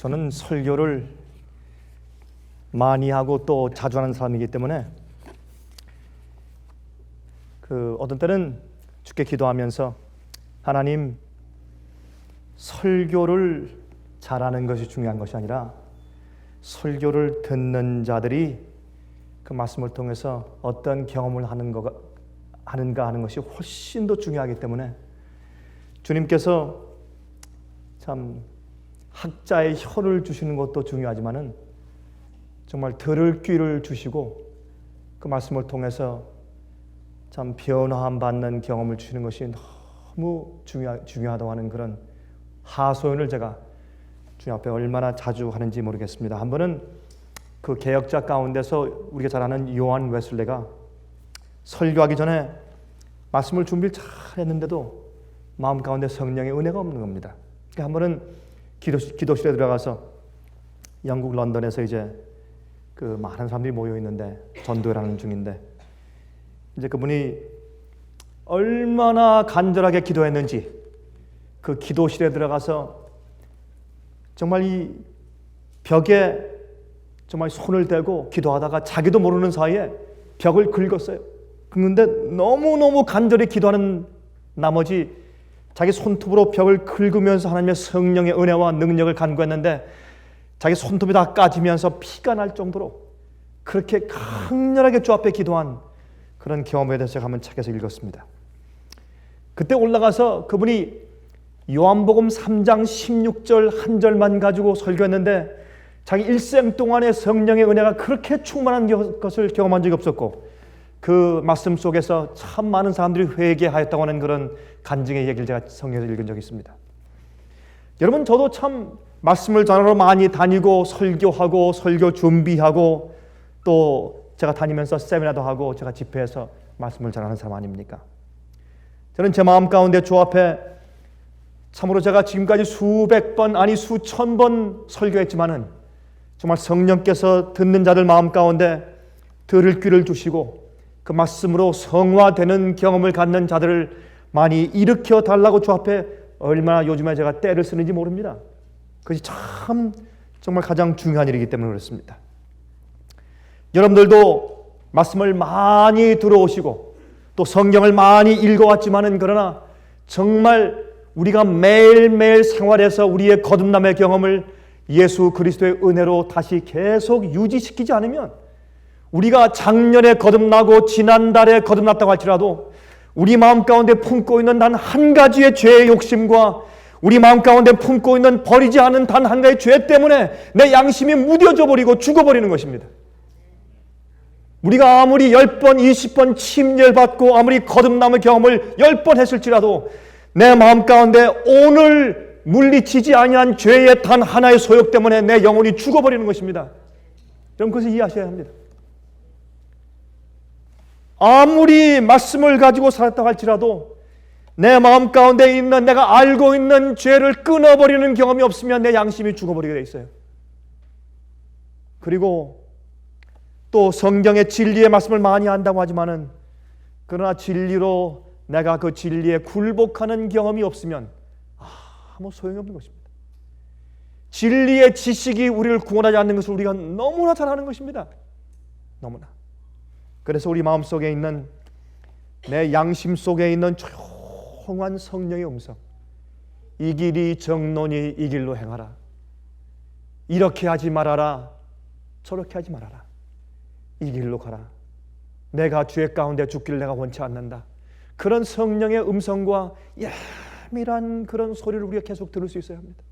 저는 설교를 많이 하고 또 자주 하는 사람이기 때문에 어떤 때는 주께 기도하면서 하나님, 설교를 잘하는 것이 중요한 것이 아니라 설교를 듣는 자들이 그 말씀을 통해서 어떤 경험을 하는가 하는 것이 훨씬 더 중요하기 때문에 주님께서 참 학자의 혀를 주시는 것도 중요하지만은 정말 들을 귀를 주시고 그 말씀을 통해서 참 변화함 받는 경험을 주시는 것이 너무 중요하다고 하는 그런 하소연을 제가 주님 앞에 얼마나 자주 하는지 모르겠습니다. 한 번은 그 개혁자 가운데서 우리가 잘 아는 요한 웨슬레가 설교하기 전에 말씀을 준비를 잘 했는데도 마음 가운데 성령의 은혜가 없는 겁니다. 그러니까 한 번은 기도실에 들어가서 영국 런던에서 이제 그 많은 사람들이 모여 있는데 전도를 하는 중인데 이제 그분이 얼마나 간절하게 기도했는지 그 기도실에 들어가서 정말 이 벽에 정말 손을 대고 기도하다가 자기도 모르는 사이에 벽을 긁었어요. 그런데 너무너무 간절히 기도하는 나머지 자기 손톱으로 벽을 긁으면서 하나님의 성령의 은혜와 능력을 간구했는데 자기 손톱이 다 까지면서 피가 날 정도로 그렇게 강렬하게 주 앞에 기도한 그런 경험에 대해서 제가 한번 책에서 읽었습니다. 그때 올라가서 그분이 요한복음 3장 16절 한 절만 가지고 설교했는데 자기 일생 동안의 성령의 은혜가 그렇게 충만한 것을 경험한 적이 없었고 그 말씀 속에서 참 많은 사람들이 회개하였다고 하는 그런 간증의 얘기를 제가 성경에서 읽은 적이 있습니다. 여러분, 저도 참 말씀을 전하러 많이 다니고 설교하고 설교 준비하고 또 제가 다니면서 세미나도 하고 제가 집회에서 말씀을 전하는 사람 아닙니까? 저는 제 마음 가운데 주 앞에 참으로 제가 지금까지 수백 번 아니 수천 번 설교했지만은 정말 성령께서 듣는 자들 마음 가운데 들을 귀를 주시고 그 말씀으로 성화되는 경험을 갖는 자들을 많이 일으켜 달라고 주 앞에 얼마나 요즘에 제가 때를 쓰는지 모릅니다. 그것이 참 정말 가장 중요한 일이기 때문에 그렇습니다. 여러분들도 말씀을 많이 들어오시고 또 성경을 많이 읽어왔지만은 그러나 정말 우리가 매일매일 생활에서 우리의 거듭남의 경험을 예수 그리스도의 은혜로 다시 계속 유지시키지 않으면 우리가 작년에 거듭나고 지난달에 거듭났다고 할지라도 우리 마음 가운데 품고 있는 단 한 가지의 죄의 욕심과 우리 마음 가운데 품고 있는 버리지 않은 단 한 가지의 죄 때문에 내 양심이 무뎌져 버리고 죽어버리는 것입니다. 우리가 아무리 10번, 20번 침례받고 아무리 거듭남의 경험을 10번 했을지라도 내 마음 가운데 오늘 물리치지 아니한 죄의 단 하나의 소욕 때문에 내 영혼이 죽어버리는 것입니다. 여러분, 그것을 이해하셔야 합니다. 아무리 말씀을 가지고 살았다고 할지라도 내 마음 가운데 있는 내가 알고 있는 죄를 끊어버리는 경험이 없으면 내 양심이 죽어버리게 돼 있어요. 그리고 또 성경의 진리의 말씀을 많이 한다고 하지만은 그러나 진리로 내가 그 진리에 굴복하는 경험이 없으면 아무 소용이 없는 것입니다. 진리의 지식이 우리를 구원하지 않는 것을 우리가 너무나 잘 아는 것입니다. 너무나. 그래서 우리 마음속에 있는 내 양심 속에 있는 조용한 성령의 음성, 이 길이 정론이 이 길로 행하라, 이렇게 하지 말아라, 저렇게 하지 말아라, 이 길로 가라, 내가 죄 가운데 죽기를 내가 원치 않는다, 그런 성령의 음성과 야밀한 그런 소리를 우리가 계속 들을 수 있어야 합니다.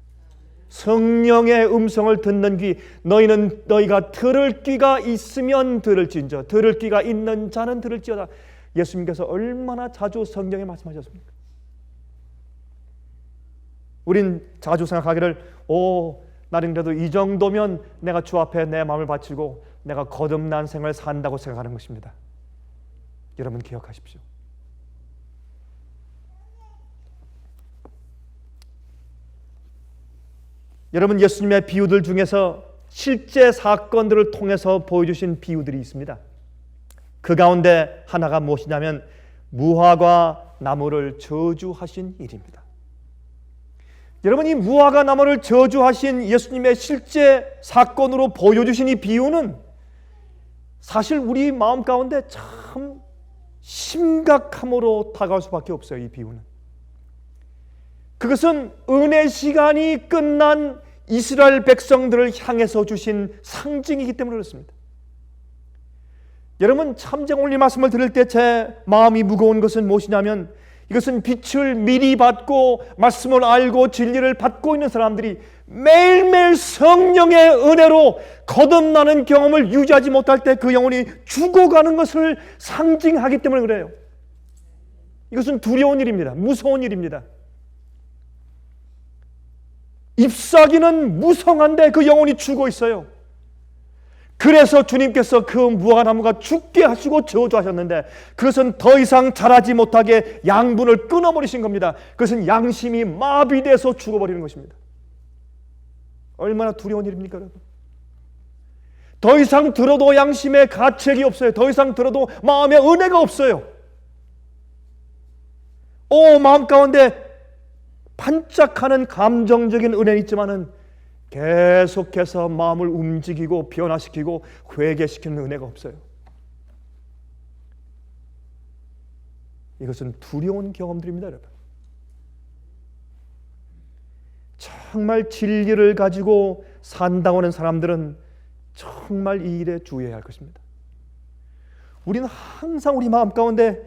성령의 음성을 듣는 귀, 너희가 들을 귀가 있으면 들을진저, 들을 귀가 있는 자는 들을지어다. 예수님께서 얼마나 자주 성경에 말씀하셨습니까? 우린 자주 생각하기를 나는 그래도 이 정도면 내가 주 앞에 내 마음을 바치고 내가 거듭난 생활을 산다고 생각하는 것입니다. 여러분 기억하십시오. 여러분, 예수님의 비유들 중에서 실제 사건들을 통해서 보여주신 비유들이 있습니다. 그 가운데 하나가 무엇이냐면 무화과 나무를 저주하신 일입니다. 여러분, 이 무화과 나무를 저주하신 예수님의 실제 사건으로 보여주신 이 비유는 사실 우리 마음 가운데 참 심각함으로 다가올 수밖에 없어요. 이 비유는. 그것은 은혜 시간이 끝난 이스라엘 백성들을 향해서 주신 상징이기 때문에 그렇습니다. 여러분, 참정 오늘 이 말씀을 들을 때 제 마음이 무거운 것은 무엇이냐면, 이것은 빛을 미리 받고 말씀을 알고 진리를 받고 있는 사람들이 매일매일 성령의 은혜로 거듭나는 경험을 유지하지 못할 때 그 영혼이 죽어가는 것을 상징하기 때문에 그래요. 이것은 두려운 일입니다. 무서운 일입니다. 잎사귀는 무성한데 그 영혼이 죽어 있어요. 그래서 주님께서 그 무화과나무가 죽게 하시고 저주하셨는데, 그것은 더 이상 자라지 못하게 양분을 끊어버리신 겁니다. 그것은 양심이 마비돼서 죽어버리는 것입니다. 얼마나 두려운 일입니까, 여러분? 더 이상 들어도 양심에 가책이 없어요. 더 이상 들어도 마음에 은혜가 없어요. 마음 가운데 반짝하는 감정적인 은혜는 있지만은 계속해서 마음을 움직이고 변화시키고 회개시키는 은혜가 없어요. 이것은 두려운 경험들입니다, 여러분. 정말 진리를 가지고 산다고 하는 사람들은 정말 이 일에 주의해야 할 것입니다. 우리는 항상 우리 마음 가운데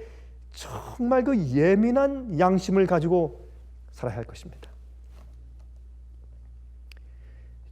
정말 그 예민한 양심을 가지고 살아야 할 것입니다.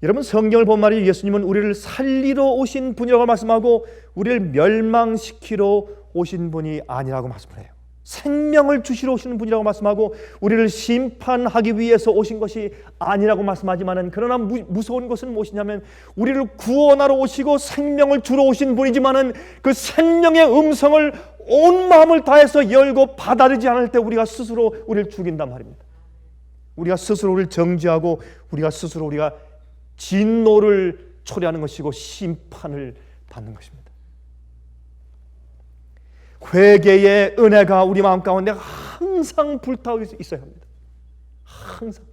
여러분, 성경을 본 말이 예수님은 우리를 살리러 오신 분이라고 말씀하고 우리를 멸망시키러 오신 분이 아니라고 말씀을 해요. 생명을 주시러 오시는 분이라고 말씀하고 우리를 심판하기 위해서 오신 것이 아니라고 말씀하지만은, 그러나 무서운 것은 무엇이냐면, 우리를 구원하러 오시고 생명을 주러 오신 분이지만은 그 생명의 음성을 온 마음을 다해서 열고 받아들이지 않을 때 우리가 스스로 우리를 죽인단 말입니다. 우리가 스스로 우리를 정죄하고 우리가 진노를 초래하는 것이고 심판을 받는 것입니다. 회개의 은혜가 우리 마음 가운데 항상 불타고 있어야 합니다. 항상.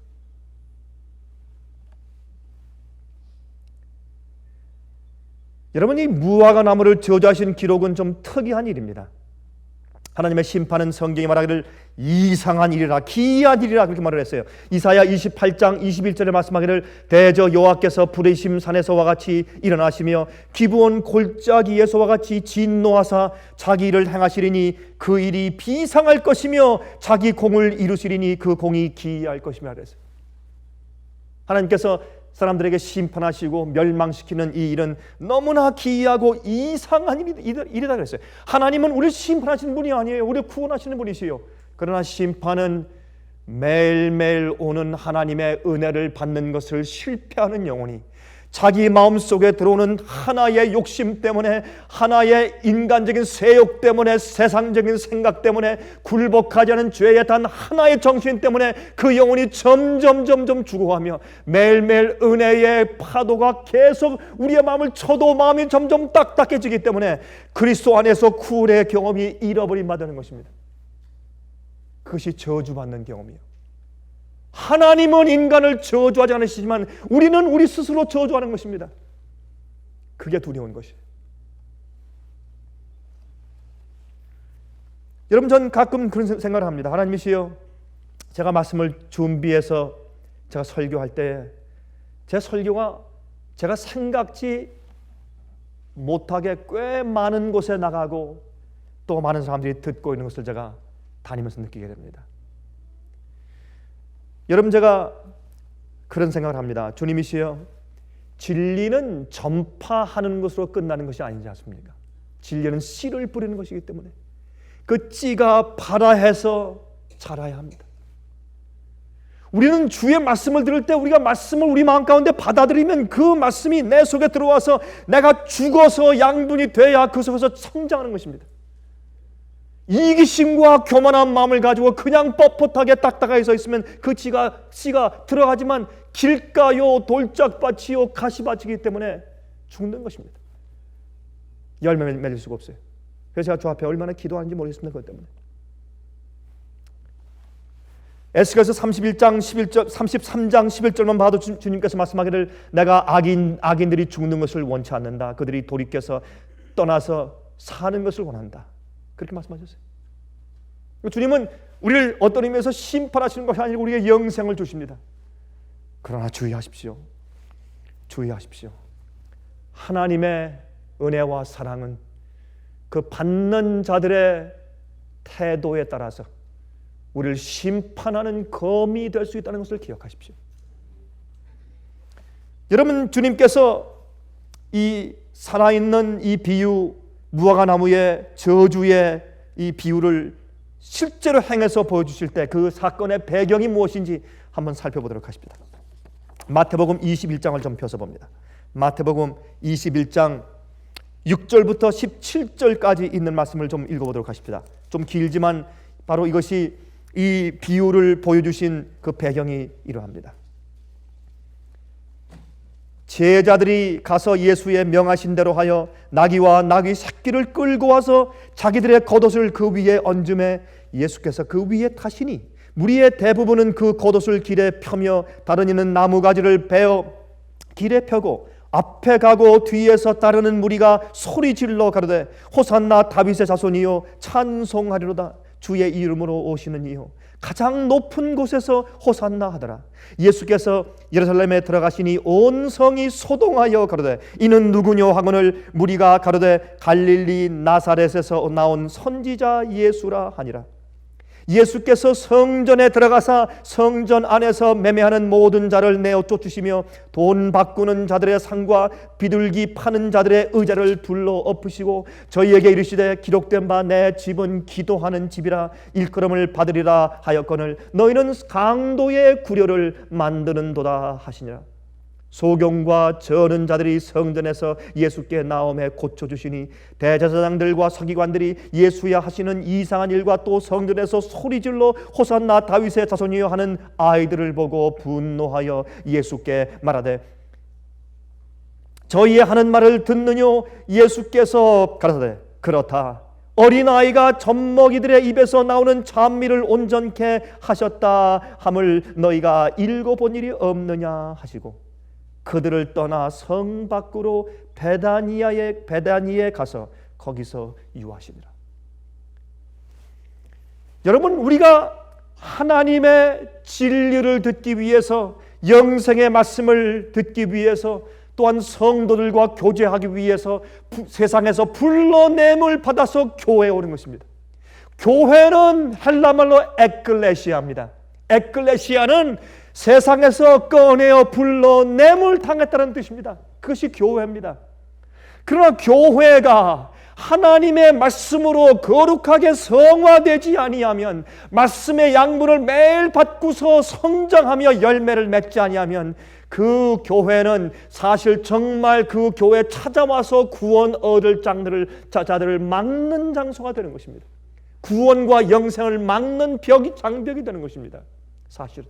여러분, 이 무화과 나무를 저주하신 기록은 좀 특이한 일입니다. 하나님의 심판은 성경이 말하기를 이상한 일이라, 기이한 일이라 그렇게 말을 했어요. 이사야 28장 21절에 말씀하기를 대저 여호와께서 부르심 산에서와 같이 일어나시며 기브온 골짜기에서와 같이 진노하사 자기 일을 행하시리니 그 일이 비상할 것이며 자기 공을 이루시리니 그 공이 기이할 것이며 그랬어요. 하나님께서 사람들에게 심판하시고 멸망시키는 이 일은 너무나 기이하고 이상한 일이다 그랬어요. 하나님은 우리를 심판하시는 분이 아니에요. 우리를 구원하시는 분이시요. 그러나 심판은 매일매일 오는 하나님의 은혜를 받는 것을 실패하는 영혼이 자기 마음속에 들어오는 하나의 욕심 때문에, 하나의 인간적인 세욕 때문에, 세상적인 생각 때문에, 굴복하지 않은 죄의 단 하나의 정신 때문에 그 영혼이 점점 죽어가며 매일매일 은혜의 파도가 계속 우리의 마음을 쳐도 마음이 점점 딱딱해지기 때문에 그리스도 안에서 구원의 경험이 잃어버림 받는 것입니다. 그것이 저주받는 경험이에요. 하나님은 인간을 저주하지 않으시지만 우리는 우리 스스로 저주하는 것입니다. 그게 두려운 것이에요. 여러분, 전 가끔 그런 생각을 합니다. 하나님이시여, 제가 말씀을 준비해서 제가 설교할 때 제 설교가 제가 생각지 못하게 꽤 많은 곳에 나가고 또 많은 사람들이 듣고 있는 것을 제가 다니면서 느끼게 됩니다. 여러분, 제가 그런 생각을 합니다. 주님이시여, 진리는 전파하는 것으로 끝나는 것이 아니지 않습니까? 진리는 씨를 뿌리는 것이기 때문에 그 씨가 발아해서 자라야 합니다. 우리는 주의 말씀을 들을 때 우리가 말씀을 우리 마음 가운데 받아들이면 그 말씀이 내 속에 들어와서 내가 죽어서 양분이 돼야 그 속에서 성장하는 것입니다. 이기심과 교만한 마음을 가지고 그냥 뻣뻣하게 딱딱하게 서 있으면 그 씨가 들어가지만 길가요 돌짝밭이요 가시밭이기 때문에 죽는 것입니다. 열매 맺을 수가 없어요. 그래서 제가 주 앞에 얼마나 기도하는지 모르겠습니다. 그것 때문에. 에스겔서 31장 11절 33장 11절만 봐도 주님께서 말씀하기를 내가 악인들이 죽는 것을 원치 않는다. 그들이 돌이켜서 떠나서 사는 것을 원한다. 그렇게 말씀하셨어요. 주님은 우리를 어떤 의미에서 심판하시는 것이 아니고 우리에게 영생을 주십니다. 그러나 주의하십시오. 주의하십시오. 하나님의 은혜와 사랑은 그 받는 자들의 태도에 따라서 우리를 심판하는 검이 될 수 있다는 것을 기억하십시오. 여러분, 주님께서 이 살아있는 이 비유, 무화과나무의 저주의 이 비유를 실제로 행해서 보여주실 때 그 사건의 배경이 무엇인지 한번 살펴보도록 하십니다. 마태복음 21장을 좀 펴서 봅니다. 마태복음 21장 6절부터 17절까지 있는 말씀을 좀 읽어보도록 하십니다. 좀 길지만 바로 이것이 이 비유를 보여주신 그 배경이 이러합니다. 제자들이 가서 예수의 명하신 대로 하여 나귀와 나귀 새끼를 끌고 와서 자기들의 겉옷을 그 위에 얹음에 예수께서 그 위에 타시니 무리의 대부분은 그 겉옷을 길에 펴며 다른 이는 나무가지를 베어 길에 펴고 앞에 가고 뒤에서 따르는 무리가 소리 질러 가로되 호산나 다윗의 자손이요 찬송하리로다. 주의 이름으로 오시는 이요 가장 높은 곳에서 호산나 하더라. 예수께서 예루살렘에 들어가시니 온 성이 소동하여 가로되 이는 누구뇨 하거늘 무리가 가로되 갈릴리 나사렛에서 나온 선지자 예수라 하니라. 예수께서 성전에 들어가사 성전 안에서 매매하는 모든 자를 내어 쫓으시며 돈 바꾸는 자들의 상과 비둘기 파는 자들의 의자를 불러 엎으시고 저희에게 이르시되 기록된 바 내 집은 기도하는 집이라 일컬음을 받으리라 하였거늘 너희는 강도의 구려를 만드는도다 하시니라. 소경과 저는 자들이 성전에서 예수께 나옴에 고쳐주시니 대제사장들과 서기관들이 예수야 하시는 이상한 일과 또 성전에서 소리질러 호산나 다윗의 자손이여 하는 아이들을 보고 분노하여 예수께 말하되 저희의 하는 말을 듣느뇨. 예수께서 가라사대 그렇다. 어린아이가 젖먹이들의 입에서 나오는 찬미를 온전케 하셨다 함을 너희가 읽어본 일이 없느냐 하시고 그들을 떠나 성 밖으로 베다니에 가서 거기서 유하시니라. 여러분, 우리가 하나님의 진리를 듣기 위해서, 영생의 말씀을 듣기 위해서, 또한 성도들과 교제하기 위해서 세상에서 불러냄을 받아서 교회에 오는 것입니다. 교회는 헬라말로 에클레시아입니다. 에클레시아는 세상에서 꺼내어 불러냄을 당했다는 뜻입니다. 그것이 교회입니다. 그러나 교회가 하나님의 말씀으로 거룩하게 성화되지 아니하면, 말씀의 양분을 매일 받고서 성장하며 열매를 맺지 아니하면 그 교회는 사실 정말 그 교회에 찾아와서 구원 얻을 자들을 막는 장소가 되는 것입니다. 구원과 영생을 막는 장벽이 되는 것입니다. 사실은.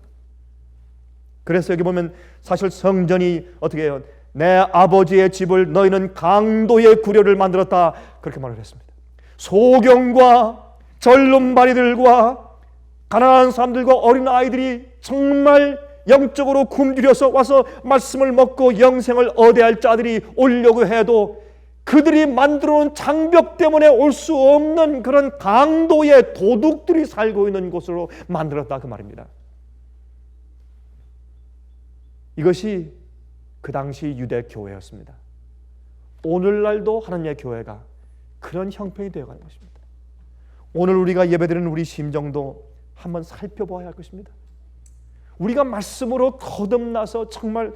그래서 여기 보면 사실 성전이 어떻게 해요? 내 아버지의 집을 너희는 강도의 구려를 만들었다, 그렇게 말을 했습니다. 소경과 절름발이들과 가난한 사람들과 어린아이들이 정말 영적으로 굶주려서 와서 말씀을 먹고 영생을 얻어야 할 자들이 오려고 해도 그들이 만들어 놓은 장벽 때문에 올 수 없는 그런 강도의 도둑들이 살고 있는 곳으로 만들었다, 그 말입니다. 이것이 그 당시 유대 교회였습니다. 오늘날도 하나님의 교회가 그런 형편이 되어가는 것입니다. 오늘 우리가 예배드리는 우리 심정도 한번 살펴봐야 할 것입니다. 우리가 말씀으로 거듭나서 정말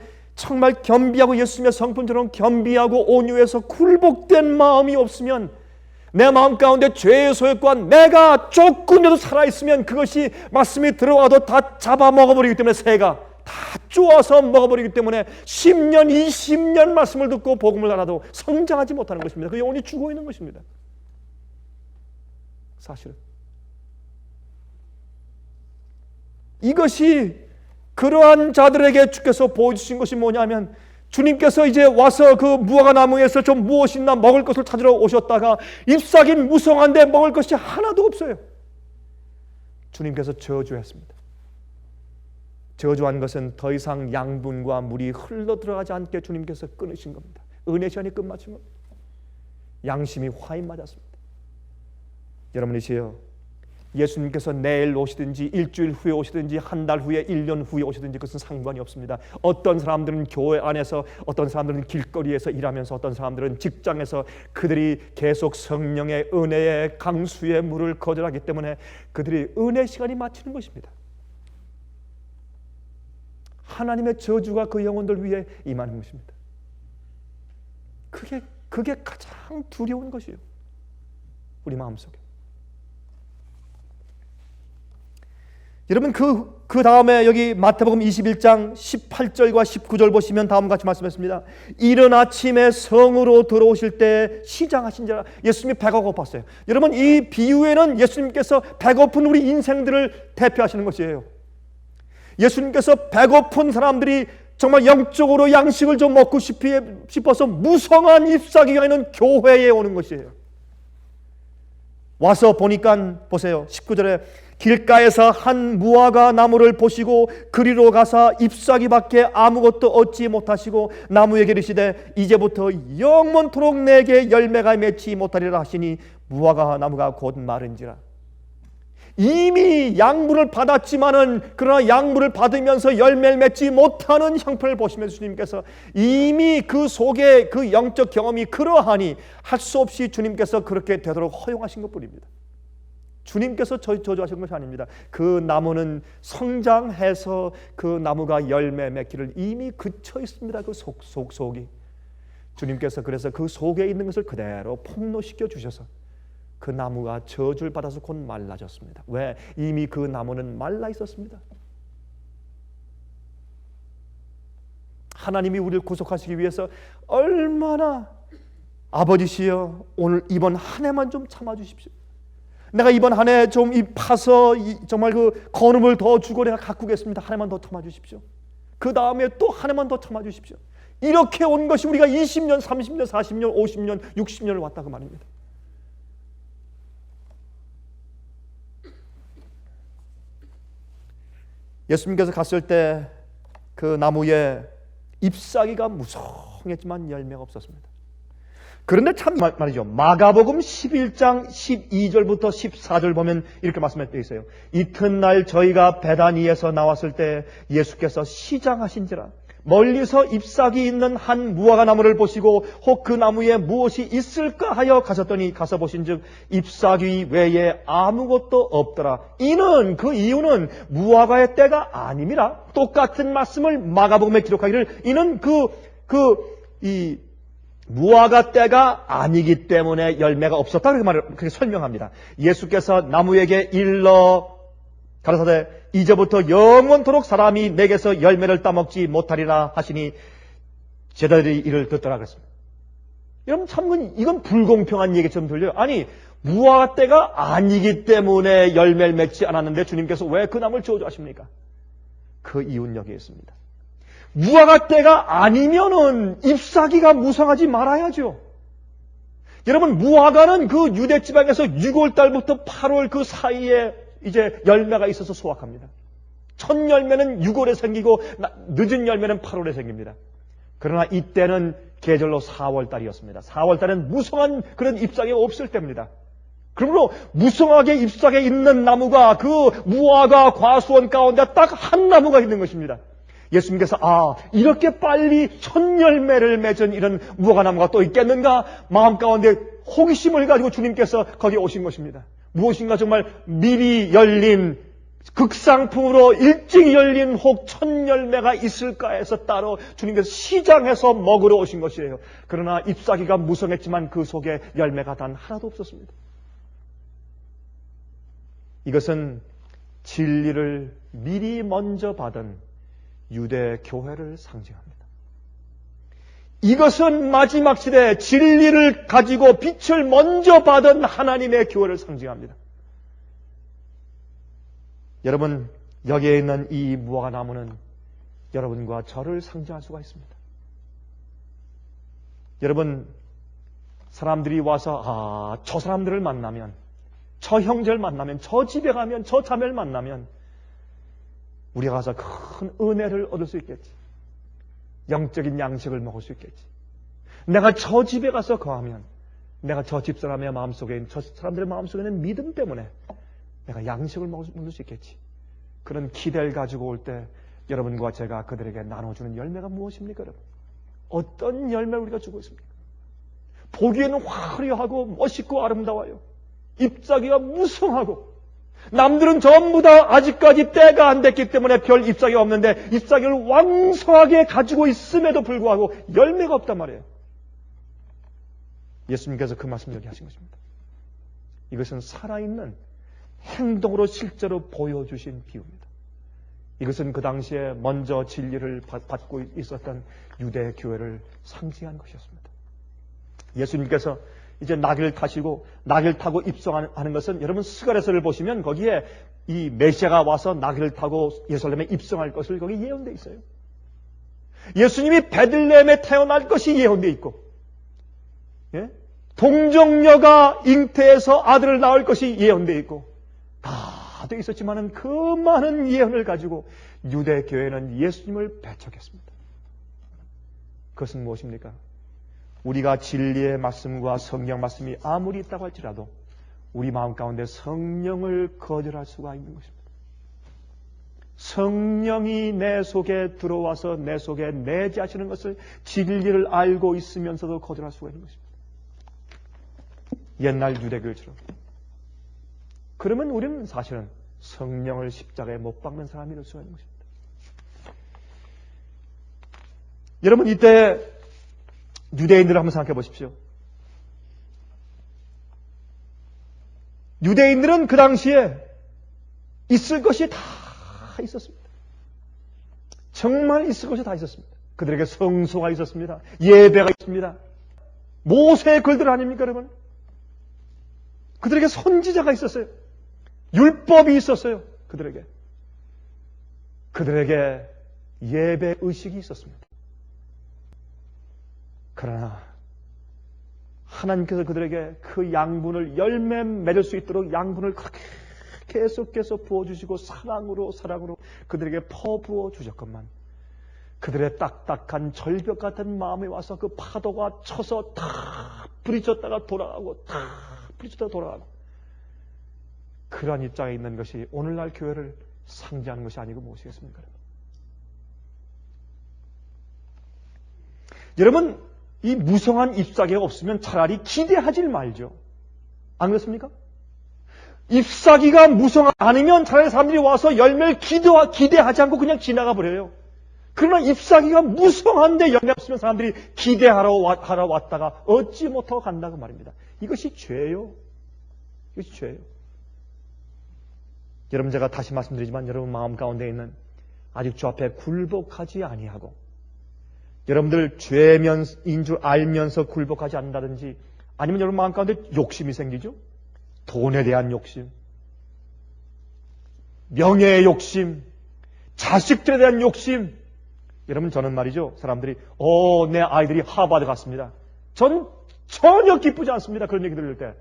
겸비하고 예수님의 성품처럼 겸비하고 온유해서 굴복된 마음이 없으면, 내 마음 가운데 죄의 소욕과 내가 조금이라도 살아있으면 그것이 말씀이 들어와도 다 잡아먹어버리기 때문에, 새가 다 쪼아서 먹어버리기 때문에 10년 20년 말씀을 듣고 복음을 알아도 성장하지 못하는 것입니다. 그 영혼이 죽어있는 것입니다. 사실은 이것이 그러한 자들에게 주께서 보여주신 것이 뭐냐면, 주님께서 이제 와서 그 무화과나무에서 좀 무엇이나 먹을 것을 찾으러 오셨다가 잎사귀는 무성한데 먹을 것이 하나도 없어요. 주님께서 저주했습니다. 저주한 것은 더 이상 양분과 물이 흘러 들어가지 않게 주님께서 끊으신 겁니다. 은혜 시간이 끝마친 겁니다. 양심이 화인 맞았습니다. 여러분이시여, 예수님께서 내일 오시든지 일주일 후에 오시든지 한 달 후에 1년 후에 오시든지 그것은 상관이 없습니다. 어떤 사람들은 교회 안에서, 어떤 사람들은 길거리에서 일하면서, 어떤 사람들은 직장에서 그들이 계속 성령의 은혜의 강수의 물을 거절하기 때문에 그들이 은혜 시간이 마치는 것입니다. 하나님의 저주가 그 영혼들 위해 임하는 것입니다. 그게 가장 두려운 것이에요. 우리 마음속에. 여러분 그 다음에 여기 마태복음 21장 18절과 19절 보시면 다음과 같이 말씀했습니다. 이른 아침에 성으로 들어오실 때 시장하신지라. 예수님이 배가 고팠어요. 여러분 이 비유에는 예수님께서 배고픈 우리 인생들을 대표하시는 것이에요. 예수님께서 배고픈 사람들이 정말 영적으로 양식을 좀 먹고 싶어서 무성한 잎사귀가 있는 교회에 오는 것이에요. 와서 보니까 보세요. 19절에 길가에서 한 무화과 나무를 보시고 그리로 가사 잎사귀밖에 아무것도 얻지 못하시고 나무에게 이르시되 이제부터 영원토록 내게 열매가 맺지 못하리라 하시니 무화과 나무가 곧 마른지라. 이미 양분을 받았지만은 그러나 양분을 받으면서 열매를 맺지 못하는 형편을 보시면서 주님께서 이미 그 속에 그 영적 경험이 그러하니 할 수 없이 주님께서 그렇게 되도록 허용하신 것뿐입니다. 주님께서 저주하신 것이 아닙니다. 그 나무는 성장해서 그 나무가 열매 맺기를 이미 그쳐 있습니다. 그 속이 주님께서 그래서 그 속에 있는 것을 그대로 폭로시켜 주셔서 그 나무가 저주를 받아서 곧 말라졌습니다. 왜? 이미 그 나무는 말라 있었습니다. 하나님이 우리를 구속하시기 위해서 얼마나 아버지시여 오늘 이번 한 해만 좀 참아주십시오. 내가 이번 한 해 좀 파서 정말 그 거름을 더 주고 내가 가꾸겠습니다. 한 해만 더 참아주십시오. 그 다음에 또 한 해만 더 참아주십시오. 이렇게 온 것이 우리가 20년, 30년, 40년, 50년, 60년을 왔다 그 말입니다. 예수님께서 갔을 때 그 나무에 잎사귀가 무성했지만 열매가 없었습니다. 그런데 참 말이죠. 마가복음 11장 12절부터 14절 보면 이렇게 말씀되어 있어요. 이튿날 저희가 베다니에서 나왔을 때 예수께서 시장하신지라 멀리서 잎사귀 있는 한 무화과 나무를 보시고 혹 그 나무에 무엇이 있을까 하여 가셨더니 가서 보신즉 잎사귀 외에 아무것도 없더라. 그 이유는 무화과의 때가 아님이라. 똑같은 말씀을 마가복음에 기록하기를 이는 이 무화과 때가 아니기 때문에 열매가 없었다 그렇게 설명합니다. 예수께서 나무에게 일러 가라사대 이제부터 영원토록 사람이 내게서 열매를 따먹지 못하리라 하시니 제자들이 이를 듣더라 그랬습니다. 여러분 참 이건 불공평한 얘기처럼 들려요. 아니 무화과 때가 아니기 때문에 열매를 맺지 않았는데 주님께서 왜 그 나무를 저주하십니까? 그 이유는 여기에 있습니다. 무화과 때가 아니면은 잎사귀가 무성하지 말아야죠. 여러분 무화과는 그 유대 지방에서 6월 달부터 8월 그 사이에 이제 열매가 있어서 수확합니다. 첫 열매는 6월에 생기고 늦은 열매는 8월에 생깁니다. 그러나 이때는 계절로 4월 달이었습니다. 4월 달은 무성한 그런 잎사귀가 없을 때입니다. 그러므로 무성하게 잎사귀 있는 나무가 그 무화과 과수원 가운데 딱 한 나무가 있는 것입니다. 예수님께서 이렇게 빨리 첫 열매를 맺은 이런 무화과 나무가 또 있겠는가 마음 가운데 호기심을 가지고 주님께서 거기에 오신 것입니다. 무엇인가 정말 미리 열린 극상품으로 일찍 열린 혹 첫 열매가 있을까 해서 따로 주님께서 시장에서 먹으러 오신 것이에요. 그러나 잎사귀가 무성했지만 그 속에 열매가 단 하나도 없었습니다. 이것은 진리를 미리 먼저 받은 유대 교회를 상징합니다. 이것은 마지막 시대에 진리를 가지고 빛을 먼저 받은 하나님의 교회를 상징합니다. 여러분 여기에 있는 이 무화과 나무는 여러분과 저를 상징할 수가 있습니다. 여러분 사람들이 와서 저 사람들을 만나면 저 형제를 만나면 저 집에 가면 저 자매를 만나면 우리가 가서 큰 은혜를 얻을 수 있겠지. 영적인 양식을 먹을 수 있겠지. 내가 저 집에 가서 거하면 내가 저 집사람의 마음속에 있는, 저 사람들의 마음속에 있는 믿음 때문에 내가 양식을 먹을 수 있겠지. 그런 기대를 가지고 올 때 여러분과 제가 그들에게 나눠주는 열매가 무엇입니까, 여러분? 어떤 열매를 우리가 주고 있습니까? 보기에는 화려하고 멋있고 아름다워요. 잎사귀가 무성하고, 남들은 전부 다 아직까지 때가 안 됐기 때문에 별 잎사귀가 없는데 잎사귀를 왕성하게 가지고 있음에도 불구하고 열매가 없단 말이에요. 예수님께서 그 말씀을 여기 하신 것입니다. 이것은 살아있는 행동으로 실제로 보여주신 비유입니다. 이것은 그 당시에 먼저 진리를 받고 있었던 유대 교회를 상징한 것이었습니다. 예수님께서 이제 나귀를 타시고 나귀를 타고 입성하는 것은, 여러분 스가랴서를 보시면 거기에 이 메시아가 와서 나귀를 타고 예루살렘에 입성할 것을 거기 예언되어 있어요. 예수님이 베들레헴에 태어날 것이 예언되어 있고, 예? 동정녀가 잉태해서 아들을 낳을 것이 예언되어 있고, 다 되어 있었지만은 그 많은 예언을 가지고 유대 교회는 예수님을 배척했습니다. 그것은 무엇입니까? 우리가 진리의 말씀과 성경 말씀이 아무리 있다고 할지라도 우리 마음 가운데 성령을 거절할 수가 있는 것입니다. 성령이 내 속에 들어와서 내 속에 내재하시는 것을, 진리를 알고 있으면서도 거절할 수가 있는 것입니다. 옛날 유대교회처럼. 그러면 우리는 사실은 성령을 십자가에 못 박는 사람이 될 수가 있는 것입니다. 여러분, 이때 유대인들을 한번 생각해 보십시오. 유대인들은 그 당시에 있을 것이 다 있었습니다. 정말 있을 것이 다 있었습니다. 그들에게 성소가 있었습니다. 예배가 있습니다. 모세의 글들 아닙니까, 여러분? 그들에게 선지자가 있었어요. 율법이 있었어요. 그들에게 예배 의식이 있었습니다. 그러나 하나님께서 그들에게 그 양분을, 열매 맺을 수 있도록 양분을 그렇게 계속해서 부어주시고 사랑으로 그들에게 퍼부어 주셨건만, 그들의 딱딱한 절벽 같은 마음에 와서 그 파도가 쳐서 다 부딪혔다가 돌아가고, 다 부딪혔다가 돌아가고, 그러한 입장에 있는 것이 오늘날 교회를 상징하는 것이 아니고 무엇이겠습니까? 여러분, 이 무성한 잎사귀가 없으면 차라리 기대하지 말죠. 안 그렇습니까? 잎사귀가 무성하지 않으면 차라리 사람들이 와서 열매를 기대하지 않고 그냥 지나가 버려요. 그러나 잎사귀가 무성한데 열매 없으면 사람들이 기대하러 왔다가 얻지 못하고 간다고 말입니다. 이것이 죄예요. 이것이 죄예요. 여러분, 제가 다시 말씀드리지만 여러분 마음 가운데 있는 아직 주 앞에 굴복하지 아니하고, 여러분들 죄인 줄 알면서 굴복하지 않는다든지, 아니면 여러분 마음 가운데 욕심이 생기죠. 돈에 대한 욕심, 명예의 욕심, 자식들에 대한 욕심. 여러분, 저는 말이죠, 사람들이 내 아이들이 하버드 갔습니다. 전 전혀 기쁘지 않습니다. 그런 얘기 들을 때.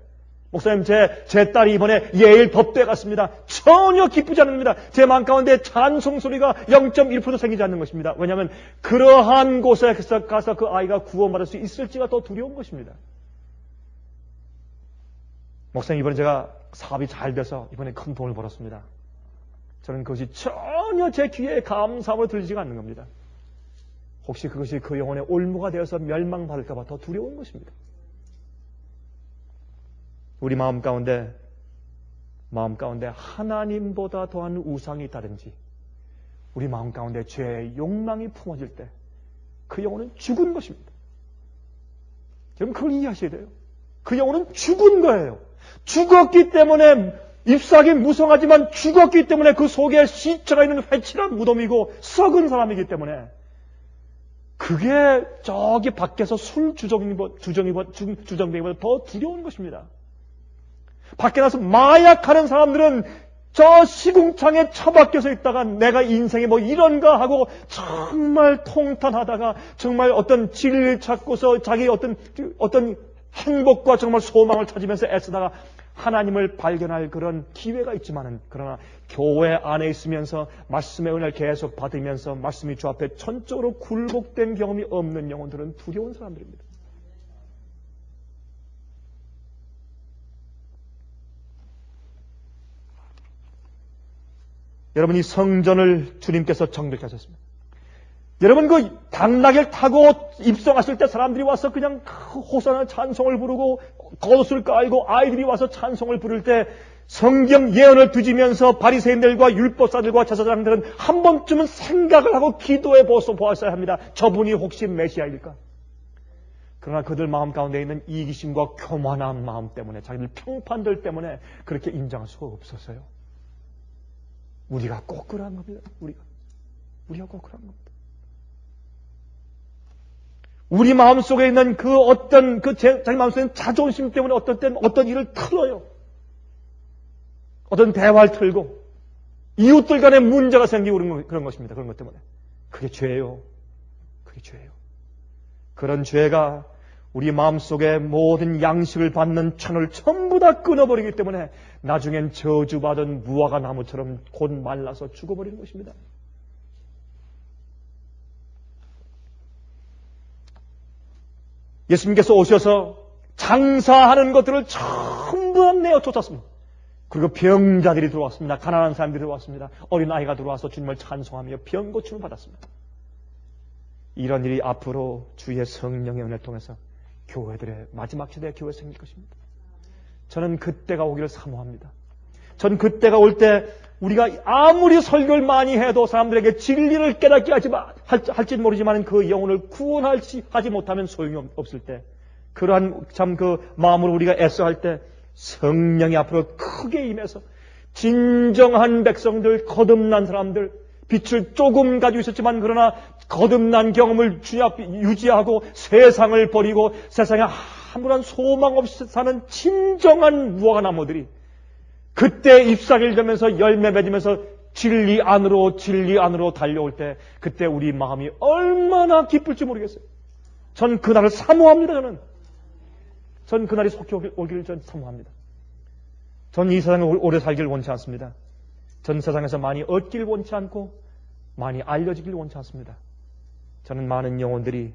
목사님, 제 딸이 이번에 예일 법대에 갔습니다. 전혀 기쁘지 않습니다. 제 마음 가운데 찬송 소리가 0.1% 생기지 않는 것입니다. 왜냐하면 그러한 곳에 가서 그 아이가 구원받을 수 있을지가 더 두려운 것입니다. 목사님, 이번에 제가 사업이 잘 돼서 이번에 큰 돈을 벌었습니다. 저는 그것이 전혀 제 귀에 감사함으로 들리지가 않는 겁니다. 혹시 그것이 그 영혼의 올무가 되어서 멸망받을까 봐 더 두려운 것입니다. 우리 마음 가운데 하나님보다 더한 우상이 있다든지, 우리 마음 가운데 죄의 욕망이 품어질 때 그 영혼은 죽은 것입니다. 여러분, 그걸 이해하셔야 돼요. 그 영혼은 죽은 거예요. 죽었기 때문에, 잎사귀 무성하지만 죽었기 때문에 그 속에 시체가 있는 회칠한 무덤이고 썩은 사람이기 때문에, 그게 저기 밖에서 술 주정뱅이보다 더 두려운 것입니다. 밖에 나서 마약하는 사람들은 저 시궁창에 처박혀서 있다가 내가 인생에 뭐 이런가 하고 정말 통탄하다가 정말 어떤 진리를 찾고서 자기 어떤 행복과 정말 소망을 찾으면서 애쓰다가 하나님을 발견할 그런 기회가 있지만은, 그러나 교회 안에 있으면서 말씀의 은혜를 계속 받으면서 말씀이 주 앞에 전적으로 굴복된 경험이 없는 영혼들은 두려운 사람들입니다. 여러분, 이 성전을 주님께서 정결케 하셨습니다. 여러분, 그 당나귀를 타고 입성하실 때 사람들이 와서 그냥 호산나 찬송을 부르고 겉옷을 깔고 아이들이 와서 찬송을 부를 때 성경 예언을 뒤지면서 바리새인들과 율법사들과 제사장들은 한 번쯤은 생각을 하고 기도해 보았어야 합니다. 저분이 혹시 메시아일까? 그러나 그들 마음 가운데 있는 이기심과 교만한 마음 때문에, 자기들 평판들 때문에 그렇게 인정할 수가 없었어요. 우리가 꼭 그러한 겁니다. 우리가 꼭 그러한 겁니다. 우리 마음속에 있는 그 어떤 자기 마음속에 있는 자존심 때문에 어떤 때는 어떤 일을 틀어요. 어떤 대화를 틀고 이웃들 간에 문제가 생기고 그런 것입니다. 그런 것 때문에. 그게 죄예요. 그게 죄예요. 그런 죄가 우리 마음속에 모든 양식을 받는 천을 전부 다 끊어버리기 때문에 나중엔 저주받은 무화과 나무처럼 곧 말라서 죽어버리는 것입니다. 예수님께서 오셔서 장사하는 것들을 전부 다 내어 쫓았습니다. 그리고 병자들이 들어왔습니다. 가난한 사람들이 들어왔습니다. 어린아이가 들어와서 주님을 찬송하며 병 고침을 받았습니다. 이런 일이 앞으로 주의 성령의 은혜를 통해서 교회들의 마지막 시대의 교회에 생길 것입니다. 저는 그때가 오기를 사모합니다. 전 그때가 올 때 우리가 아무리 설교를 많이 해도 사람들에게 진리를 깨닫게 할지 모르지만 그 영혼을 구원하지 못하면 소용이 없을 때, 그러한 참 그 마음으로 우리가 애써할 때 성령이 앞으로 크게 임해서 진정한 백성들, 거듭난 사람들, 빛을 조금 가지고 있었지만 그러나 거듭난 경험을 주님 앞에 유지하고 세상을 버리고 세상에 아무런 소망 없이 사는 진정한 무화과 나무들이 그때 잎사귀를 되면서 열매 맺으면서 진리 안으로 달려올 때, 그때 우리 마음이 얼마나 기쁠지 모르겠어요. 전 그날을 사모합니다. 전 그날이 속히 오기를 전 사모합니다. 전 이 세상에 오래 살기를 원치 않습니다. 전 세상에서 많이 얻기를 원치 않고 많이 알려지기를 원치 않습니다. 저는 많은 영혼들이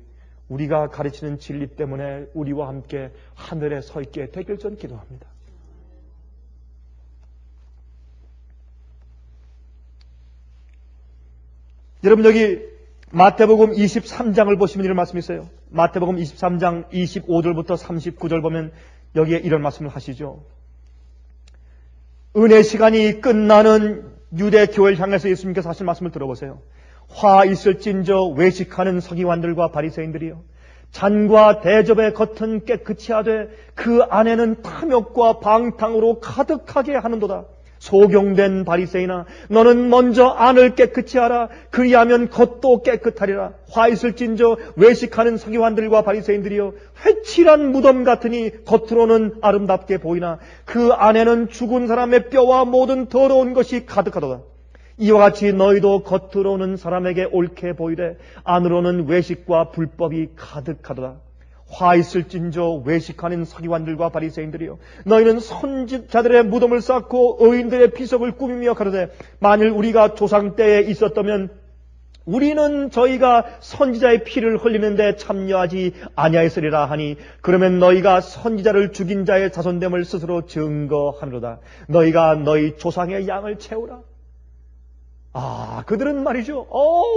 우리가 가르치는 진리 때문에 우리와 함께 하늘에 서 있게 되길 전 기도합니다. 여러분, 여기 마태복음 23장을 보시면 이런 말씀이 있어요. 마태복음 23장 25절부터 39절 보면 여기에 이런 말씀을 하시죠. 은혜 시간이 끝나는 유대 교회를 향해서 예수님께서 하신 말씀을 들어보세요. 화 있을진저 외식하는 서기관들과 바리새인들이요, 잔과 대접의 겉은 깨끗이 하되 그 안에는 탐욕과 방탕으로 가득하게 하는도다. 소경된 바리새인아, 너는 먼저 안을 깨끗이 하라. 그리하면 겉도 깨끗하리라. 화 있을진저 외식하는 서기관들과 바리새인들이여, 회칠한 무덤 같으니 겉으로는 아름답게 보이나 그 안에는 죽은 사람의 뼈와 모든 더러운 것이 가득하도다. 이와 같이 너희도 겉으로는 사람에게 옳게 보이되 안으로는 외식과 불법이 가득하도다. 화 있을진저 외식하는 서기관들과 바리새인들이여, 너희는 선지자들의 무덤을 쌓고 의인들의 비석을 꾸미며 가로되, 만일 우리가 조상 때에 있었다면 우리는 저희가 선지자의 피를 흘리는데 참여하지 아니하였으리라 하니, 그러면 너희가 선지자를 죽인 자의 자손됨을 스스로 증거하노라. 너희가 너희 조상의 양을 채우라. 그들은 말이죠,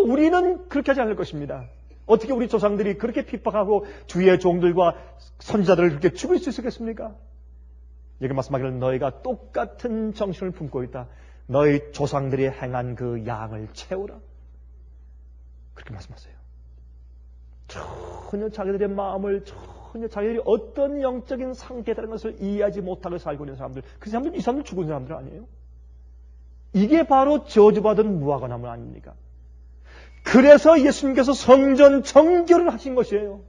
우리는 그렇게 하지 않을 것입니다. 어떻게 우리 조상들이 그렇게 핍박하고 주의 종들과 선지자들을 그렇게 죽일 수 있었겠습니까? 여기 말씀하기를 너희가 똑같은 정신을 품고 있다. 너희 조상들이 행한 그 양을 채우라. 그렇게 말씀하세요. 전혀 자기들의 마음을, 전혀 자기들이 어떤 영적인 상태라는 것을 이해하지 못하고 살고 있는 사람들, 이 사람들 죽은 사람들 아니에요? 이게 바로 저주받은 무화과 나무 아닙니까? 그래서 예수님께서 성전 정결을 하신 것이에요.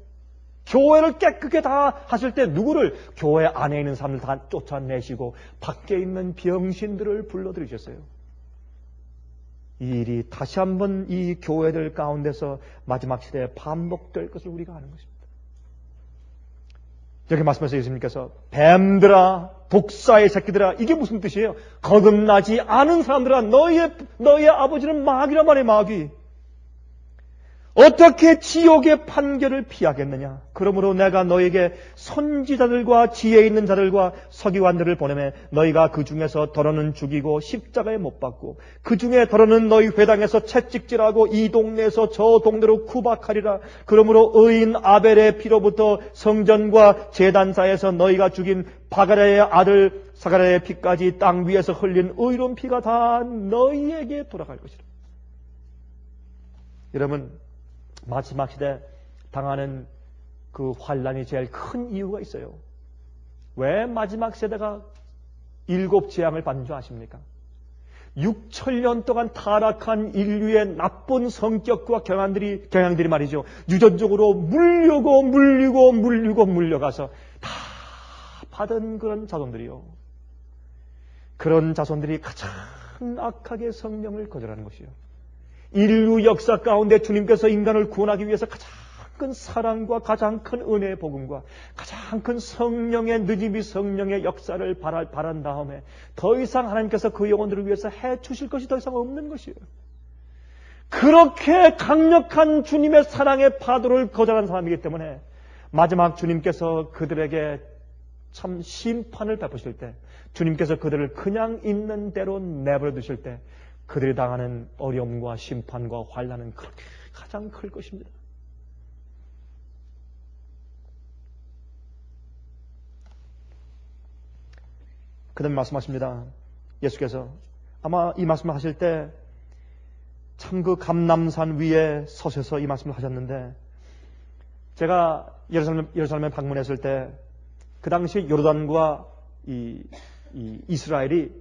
교회를 깨끗게 다 하실 때 누구를? 교회 안에 있는 사람들 다 쫓아내시고 밖에 있는 병신들을 불러들이셨어요. 이 일이 다시 한번 이 교회들 가운데서 마지막 시대에 반복될 것을 우리가 아는 것입니다. 여기 말씀하셔서 예수님께서 뱀들아, 독사의 새끼들아, 이게 무슨 뜻이에요? 거듭나지 않은 사람들아, 너희의 아버지는 마귀란 말이에요. 마귀. 어떻게 지옥의 판결을 피하겠느냐? 그러므로 내가 너에게 선지자들과 지혜 있는 자들과 서기관들을 보내매 너희가 그 중에서 더러는 죽이고 십자가에 못 박고 그 중에 더러는 너희 회당에서 채찍질하고 이 동네에서 저 동네로 구박하리라. 그러므로 의인 아벨의 피로부터 성전과 제단사에서 너희가 죽인 바가랴의 아들 사가랴의 피까지 땅 위에서 흘린 의로운 피가 다 너희에게 돌아갈 것이라. 여러분, 마지막 시대 당하는 그 환란이 제일 큰 이유가 있어요. 왜 마지막 세대가 7 재앙을 받는 줄 아십니까? 6천년 동안 타락한 인류의 나쁜 성격과 경향들이 말이죠. 유전적으로 물려가서 다 받은 그런 자손들이요. 그런 자손들이 가장 악하게 성령을 거절하는 것이요. 인류 역사 가운데 주님께서 인간을 구원하기 위해서 가장 큰 사랑과 가장 큰 은혜의 복음과 가장 큰 성령의 느낌이 성령의 역사를 바란 다음에 더 이상 하나님께서 그 영혼들을 위해서 해주실 것이 더 이상 없는 것이에요. 그렇게 강력한 주님의 사랑의 파도를 거절한 사람이기 때문에 마지막 주님께서 그들에게 참 심판을 베푸실 때, 주님께서 그들을 그냥 있는 대로 내버려 두실 때 그들이 당하는 어려움과 심판과 환난은 그렇게 가장 클 것입니다. 그다음 말씀하십니다. 예수께서 아마 이 말씀을 하실 때 참 그 감람산 위에 서셔서 이 말씀을 하셨는데, 제가 예루살렘에 방문했을 때 그 당시 요르단과 이 이스라엘이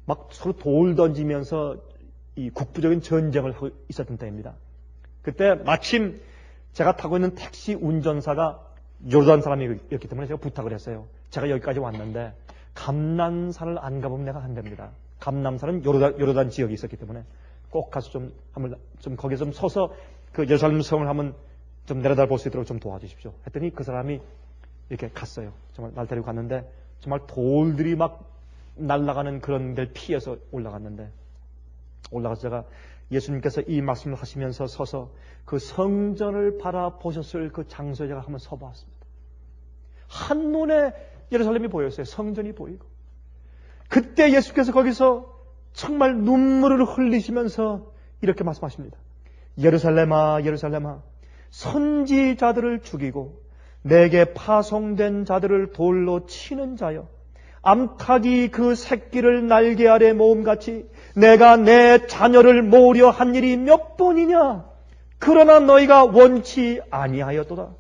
막 서로 돌 던지면서 이 국부적인 전쟁을 하고 있었던 때입니다. 그때 마침 제가 타고 있는 택시 운전사가 요르단 사람이었기 때문에 제가 부탁을 했어요. 제가 여기까지 왔는데 감람산을 안 가보면 내가 안 됩니다. 감람산은 요르단 지역이 있었기 때문에 꼭 가서 좀 거기에 좀 서서 그 예루살렘 성을 한번 좀 내려다 볼 수 있도록 좀 도와주십시오. 했더니 그 사람이 이렇게 갔어요. 정말 날 데리고 갔는데 정말 돌들이 막 날아가는 그런 데를 피해서 올라가서 제가 예수님께서 이 말씀을 하시면서 서서 그 성전을 바라보셨을 그 장소에 제가 한번 서봤습니다. 한눈에 예루살렘이 보였어요. 성전이 보이고. 그때 예수께서 거기서 정말 눈물을 흘리시면서 이렇게 말씀하십니다. 예루살렘아, 예루살렘아, 선지자들을 죽이고 내게 파송된 자들을 돌로 치는 자여, 암탉이 그 새끼를 날개 아래 모음같이 내가 내 자녀를 모으려 한 일이 몇 번이냐? 그러나 너희가 원치 아니하였도다.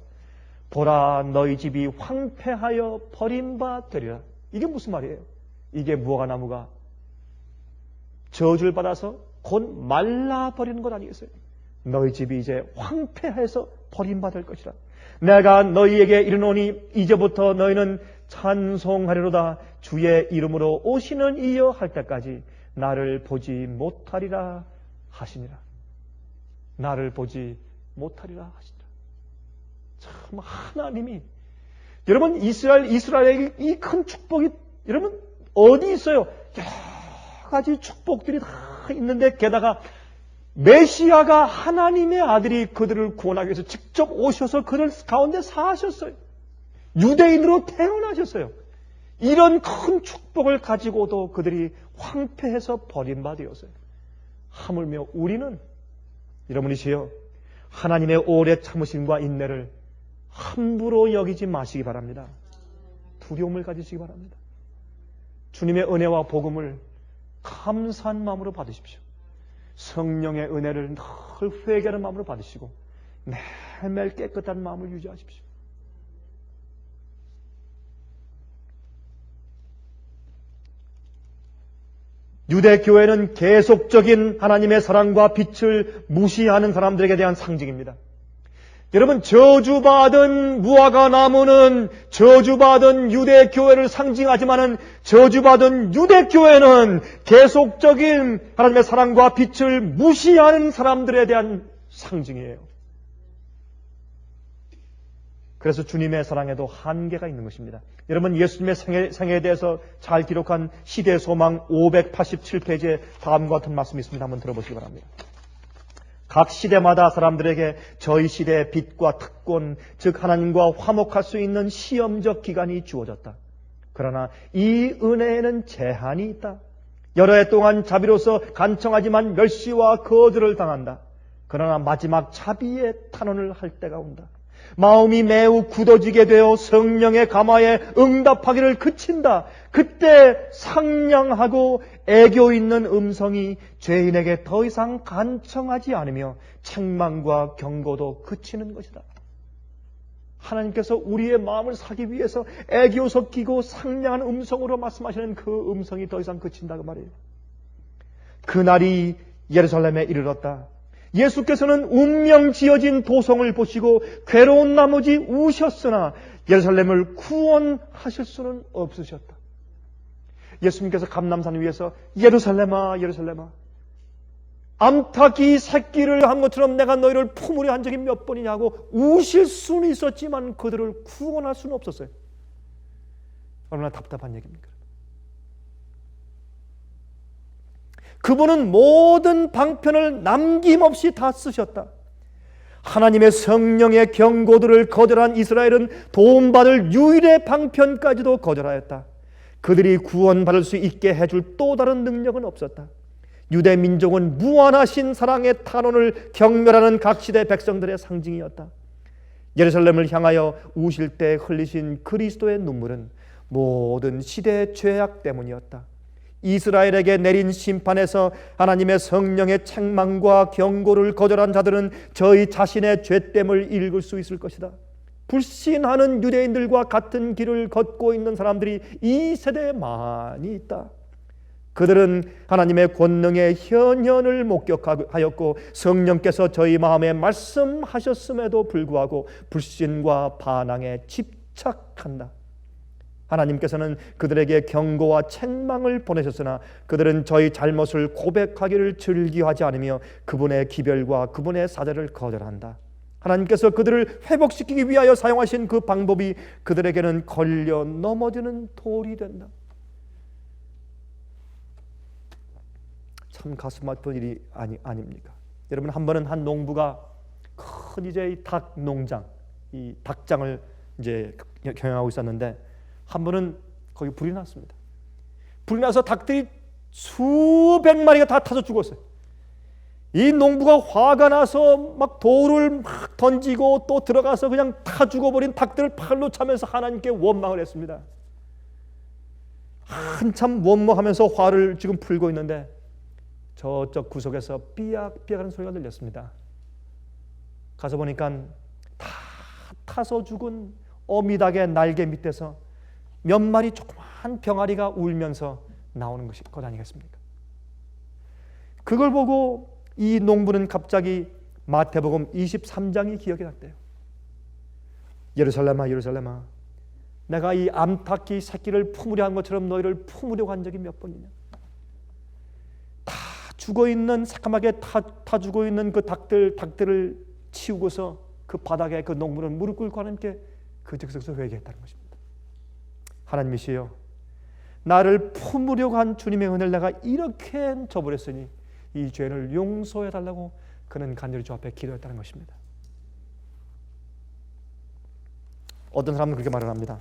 보라, 너희 집이 황폐하여 버림받으리라. 이게 무슨 말이에요? 이게 무화과나무가 저주를 받아서 곧 말라버리는 것 아니겠어요? 너희 집이 이제 황폐해서 버림받을 것이라. 내가 너희에게 이르노니 이제부터 너희는 찬송하리로다. 주의 이름으로 오시는 이여 할 때까지 나를 보지 못하리라 하시니라. 나를 보지 못하리라 하시니라. 참 하나님이, 여러분, 이스라엘에게 이 큰 축복이 여러분 어디 있어요? 여러 가지 축복들이 다 있는데, 게다가 메시아가 하나님의 아들이 그들을 구원하기 위해서 직접 오셔서 그들 가운데 사셨어요. 유대인으로 태어나셨어요. 이런 큰 축복을 가지고도 그들이 황폐해서 버림받았어요. 하물며 우리는, 여러분이시여, 하나님의 오래 참으심과 인내를 함부로 여기지 마시기 바랍니다. 두려움을 가지시기 바랍니다. 주님의 은혜와 복음을 감사한 마음으로 받으십시오. 성령의 은혜를 늘 회개하는 마음으로 받으시고 매일매일 깨끗한 마음을 유지하십시오. 유대교회는 계속적인 하나님의 사랑과 빛을 무시하는 사람들에게 대한 상징입니다. 여러분, 저주받은 무화과나무는 저주받은 유대교회를 상징하지만은 저주받은 유대교회는 계속적인 하나님의 사랑과 빛을 무시하는 사람들에 대한 상징이에요. 그래서 주님의 사랑에도 한계가 있는 것입니다. 여러분, 예수님의 생애에 대해서 잘 기록한 시대 소망 587페이지에 다음과 같은 말씀이 있습니다. 한번 들어보시기 바랍니다. 각 시대마다 사람들에게 저희 시대의 빛과 특권, 즉 하나님과 화목할 수 있는 시험적 기간이 주어졌다. 그러나 이 은혜에는 제한이 있다. 여러 해 동안 자비로서 간청하지만 멸시와 거절을 당한다. 그러나 마지막 자비의 탄원을 할 때가 온다. 마음이 매우 굳어지게 되어 성령의 감화에 응답하기를 그친다. 그때 상냥하고 애교 있는 음성이 죄인에게 더 이상 간청하지 않으며 책망과 경고도 그치는 것이다. 하나님께서 우리의 마음을 사기 위해서 애교 섞이고 상냥한 음성으로 말씀하시는 그 음성이 더 이상 그친다고 말이에요. 그날이 예루살렘에 이르렀다. 예수께서는 운명 지어진 도성을 보시고 괴로운 나머지 우셨으나 예루살렘을 구원하실 수는 없으셨다. 예수님께서 감람산 위에서 예루살렘아 예루살렘아 암탉이 새끼를 한 것처럼 내가 너희를 품으려 한 적이 몇 번이냐고 우실 수는 있었지만 그들을 구원할 수는 없었어요. 얼마나 답답한 얘기입니까? 그분은 모든 방편을 남김없이 다 쓰셨다. 하나님의 성령의 경고들을 거절한 이스라엘은 도움받을 유일의 방편까지도 거절하였다. 그들이 구원받을 수 있게 해줄 또 다른 능력은 없었다. 유대 민족은 무한하신 사랑의 탄원을 경멸하는 각 시대 백성들의 상징이었다. 예루살렘을 향하여 우실 때 흘리신 그리스도의 눈물은 모든 시대의 죄악 때문이었다. 이스라엘에게 내린 심판에서 하나님의 성령의 책망과 경고를 거절한 자들은 저희 자신의 죄됨을 읽을 수 있을 것이다. 불신하는 유대인들과 같은 길을 걷고 있는 사람들이 이 세대에 많이 있다. 그들은 하나님의 권능의 현현을 목격하였고 성령께서 저희 마음에 말씀하셨음에도 불구하고 불신과 반항에 집착한다. 하나님께서는 그들에게 경고와 책망을 보내셨으나 그들은 저희 잘못을 고백하기를 즐겨하지 않으며 그분의 기별과 그분의 사죄를 거절한다. 하나님께서 그들을 회복시키기 위하여 사용하신 그 방법이 그들에게는 걸려 넘어지는 돌이 된다. 참 가슴 아픈 일이 아닙니까? 여러분, 한 번은 한 농부가 큰 이제 이 닭 농장, 이 닭장을 이제 경영하고 있었는데 한 번은 거기 불이 났습니다. 불이 나서 닭들이 수백 마리가 다 타서 죽었어요. 이 농부가 화가 나서 막 돌을 막 던지고 또 들어가서 그냥 타 죽어버린 닭들을 팔로 차면서 하나님께 원망을 했습니다. 한참 원망하면서 화를 지금 풀고 있는데 저쪽 구석에서 삐약삐약하는 소리가 들렸습니다. 가서 보니까 다 타서 죽은 어미닭의 날개 밑에서 몇 마리 조그만 병아리가 울면서 나오는 것 아니겠습니까? 그걸 보고 이 농부는 갑자기 마태복음 23장이 기억이 났대요. 예루살렘아 예루살렘아 내가 이 암탉이 새끼를 품으려 한 것처럼 너희를 품으려고 한 적이 몇 번이냐. 다 죽어있는 새까맣게 타 죽어있는 그 닭들을 치우고서 그 바닥에 그 농부는 무릎 꿇고 하나님께 그 즉석에서 회개했다는 것입니다. 하나님이시여 나를 품으려고 한 주님의 은혜를 내가 이렇게 저버렸으니 이 죄를 용서해달라고 그는 간절히 주 앞에 기도했다는 것입니다. 어떤 사람은 그렇게 말을 합니다.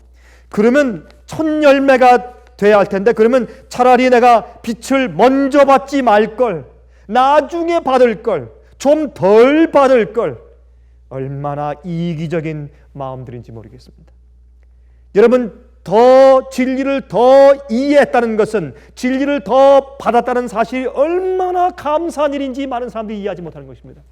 그러면 첫 열매가 돼야 할 텐데 그러면 차라리 내가 빛을 먼저 받지 말걸, 나중에 받을걸, 좀 덜 받을걸. 얼마나 이기적인 마음들인지 모르겠습니다. 여러분, 더 진리를 더 이해했다는 것은 진리를 더 받았다는 사실이 얼마나 감사한 일인지 많은 사람들이 이해하지 못하는 것입니다.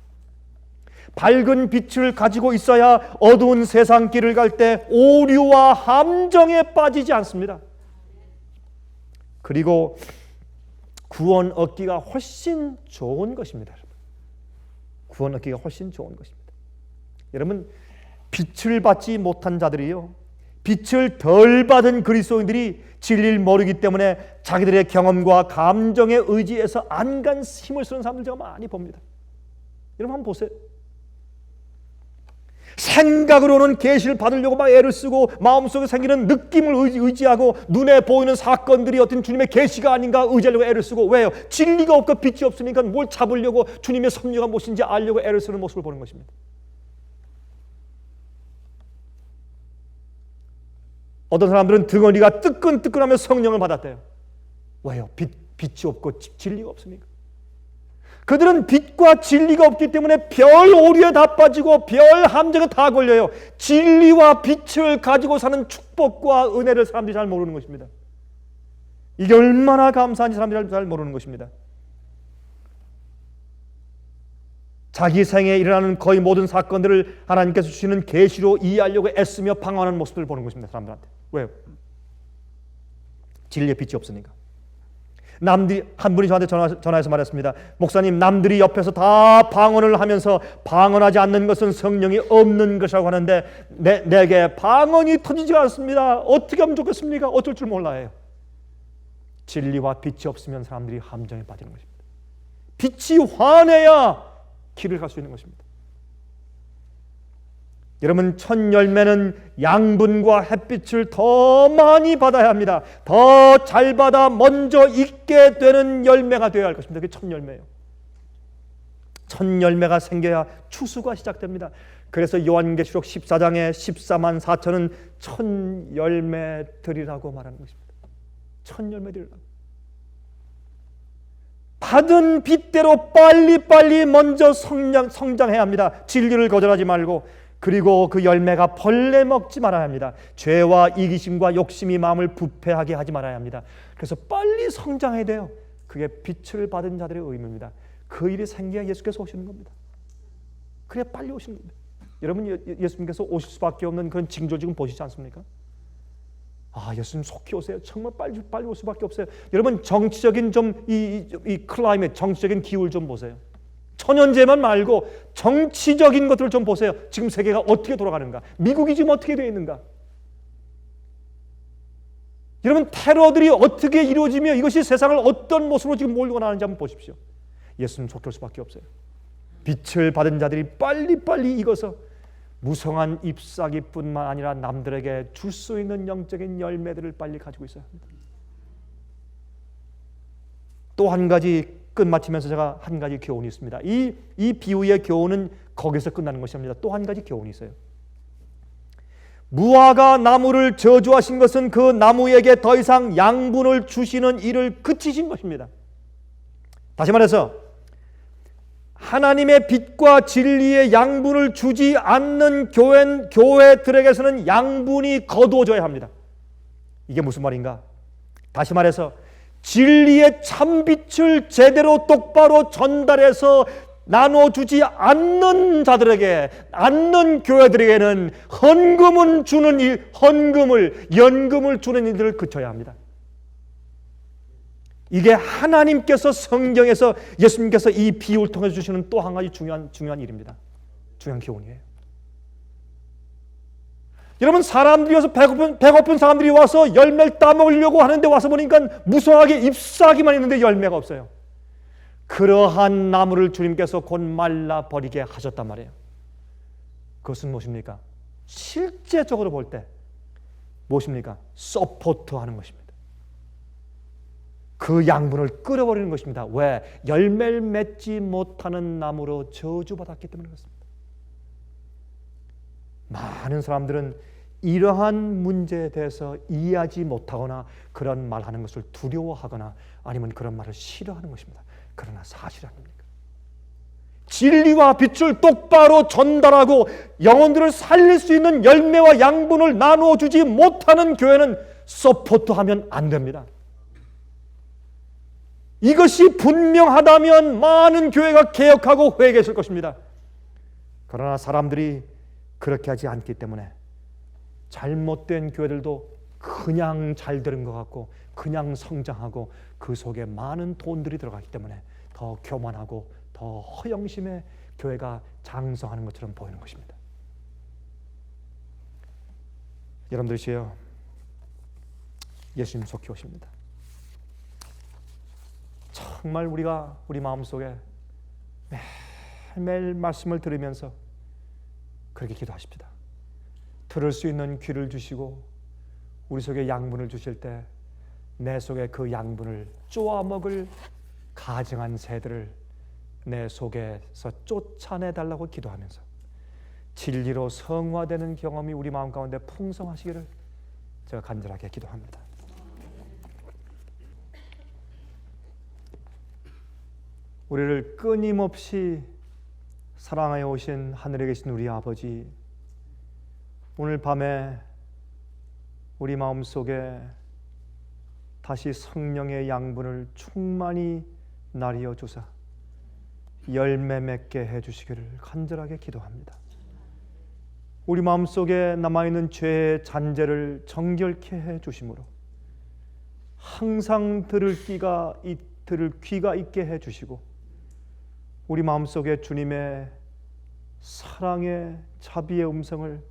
밝은 빛을 가지고 있어야 어두운 세상 길을 갈 때 오류와 함정에 빠지지 않습니다. 그리고 구원 얻기가 훨씬 좋은 것입니다. 구원 얻기가 훨씬 좋은 것입니다. 여러분, 빛을 받지 못한 자들이요, 빛을 덜 받은 그리스도인들이 진리를 모르기 때문에 자기들의 경험과 감정에 의지해서 안간 힘을 쓰는 사람들 제가 많이 봅니다. 여러분 한번 보세요. 생각으로는 계시를 받으려고 막 애를 쓰고 마음속에 생기는 느낌을 의지하고 눈에 보이는 사건들이 어떤 주님의 계시가 아닌가 의지하려고 애를 쓰고, 왜요? 진리가 없고 빛이 없으니까 뭘 잡으려고 주님의 섭리가 무엇인지 알려고 애를 쓰는 모습을 보는 것입니다. 어떤 사람들은 등어리가 뜨끈뜨끈하며 성령을 받았대요. 왜요? 빛이 없고 진리가 없으니까. 그들은 빛과 진리가 없기 때문에 별 오류에 다 빠지고 별 함정에 다 걸려요. 진리와 빛을 가지고 사는 축복과 은혜를 사람들이 잘 모르는 것입니다. 이게 얼마나 감사한지 사람들이 잘 모르는 것입니다. 자기 생에 일어나는 거의 모든 사건들을 하나님께서 주시는 계시로 이해하려고 애쓰며 방황하는 모습을 보는 것입니다. 사람들한테. 왜요? 진리의 빛이 없으니까. 남들이, 한 분이 저한테 전화해서 말했습니다. 목사님, 남들이 옆에서 다 방언을 하면서 방언하지 않는 것은 성령이 없는 것이라고 하는데 내게 방언이 터지지 않습니다. 어떻게 하면 좋겠습니까? 어쩔 줄 몰라요. 진리와 빛이 없으면 사람들이 함정에 빠지는 것입니다. 빛이 환해야 길을 갈 수 있는 것입니다. 여러분, 첫 열매는 양분과 햇빛을 더 많이 받아야 합니다. 더 잘 받아 먼저 익게 되는 열매가 되어야 할 것입니다. 그게 첫 열매예요. 첫 열매가 생겨야 추수가 시작됩니다. 그래서 요한계시록 14장에 14만 4천은 첫 열매들이라고 말하는 것입니다. 첫 열매들이라고. 받은 빛대로 빨리빨리 먼저 성장해야 합니다. 진리를 거절하지 말고. 그리고 그 열매가 벌레 먹지 말아야 합니다. 죄와 이기심과 욕심이 마음을 부패하게 하지 말아야 합니다. 그래서 빨리 성장해야 돼요. 그게 빛을 받은 자들의 의무입니다. 그 일이 생겨야 예수께서 오시는 겁니다. 그래야 빨리 오시는 겁니다. 여러분, 예수님께서 오실 수밖에 없는 그런 징조 지금 보시지 않습니까? 아, 예수님 속히 오세요. 정말 빨리 올 수밖에 없어요. 여러분, 정치적인 이 클라이밋, 정치적인 기울 좀 보세요. 천연제만 말고 정치적인 것들을 좀 보세요. 지금 세계가 어떻게 돌아가는가? 미국이 지금 어떻게 되어 있는가? 여러분, 테러들이 어떻게 이루어지며 이것이 세상을 어떤 모습으로 지금 몰고 나가는지 한번 보십시오. 예수님 속히 올 수밖에 없어요. 빛을 받은 자들이 빨리빨리 익어서 무성한 잎사귀뿐만 아니라 남들에게 줄 수 있는 영적인 열매들을 빨리 가지고 있어야 합니다. 또 한 가지 끝마치면서 제가 한 가지 교훈이 있습니다. 이 비유의 교훈은 거기서 끝나는 것이 아닙니다. 또 한 가지 교훈이 있어요. 무화과 나무를 저주하신 것은 그 나무에게 더 이상 양분을 주시는 일을 그치신 것입니다. 다시 말해서 하나님의 빛과 진리의 양분을 주지 않는 교회들에게서는 양분이 거두어져야 합니다. 이게 무슨 말인가? 다시 말해서 진리의 참빛을 제대로 똑바로 전달해서 나눠주지 않는 자들에게, 않는 교회들에게는 헌금을 주는 일, 연금을 주는 일들을 그쳐야 합니다. 이게 하나님께서 성경에서 예수님께서 이 비유를 통해 주시는 또 한 가지 중요한 일입니다. 중요한 교훈이에요. 여러분, 사람들이 와서 배고픈 사람들이 와서 열매를 따먹으려고 하는데 와서 보니까 무성하게 잎사귀만 있는데 열매가 없어요. 그러한 나무를 주님께서 곧 말라버리게 하셨단 말이에요. 그것은 무엇입니까? 실제적으로 볼 때 무엇입니까? 서포트하는 것입니다. 그 양분을 끌어버리는 것입니다. 왜? 열매를 맺지 못하는 나무로 저주받았기 때문에 그렇습니다. 많은 사람들은 이러한 문제에 대해서 이해하지 못하거나 그런 말하는 것을 두려워하거나 아니면 그런 말을 싫어하는 것입니다. 그러나 사실 아닙니까? 진리와 빛을 똑바로 전달하고 영혼들을 살릴 수 있는 열매와 양분을 나누어 주지 못하는 교회는 서포트하면 안 됩니다. 이것이 분명하다면 많은 교회가 개혁하고 회개했을 것입니다. 그러나 사람들이 그렇게 하지 않기 때문에 잘못된 교회들도 그냥 잘 되는 것 같고 그냥 성장하고 그 속에 많은 돈들이 들어가기 때문에 더 교만하고 더 허영심의 교회가 장성하는 것처럼 보이는 것입니다. 여러분들이시여, 예수님 속히 오십니다. 정말 우리 마음속에 매일매일 말씀을 들으면서 그렇게 기도하십시다. 들을 수 있는 귀를 주시고 우리 속에 양분을 주실 때 내 속에 그 양분을 쪼아 먹을 가증한 새들을 내 속에서 쫓아내달라고 기도하면서 진리로 성화되는 경험이 우리 마음 가운데 풍성하시기를 제가 간절하게 기도합니다. 우리를 끊임없이 사랑하여 오신 하늘에 계신 우리 아버지, 오늘 밤에 우리 마음속에 다시 성령의 양분을 충만히 나리어 주사 열매 맺게 해주시기를 간절하게 기도합니다. 우리 마음속에 남아있는 죄의 잔재를 정결케 해주심으로 항상 들을 귀가 있게 해주시고 우리 마음속에 주님의 사랑의 자비의 음성을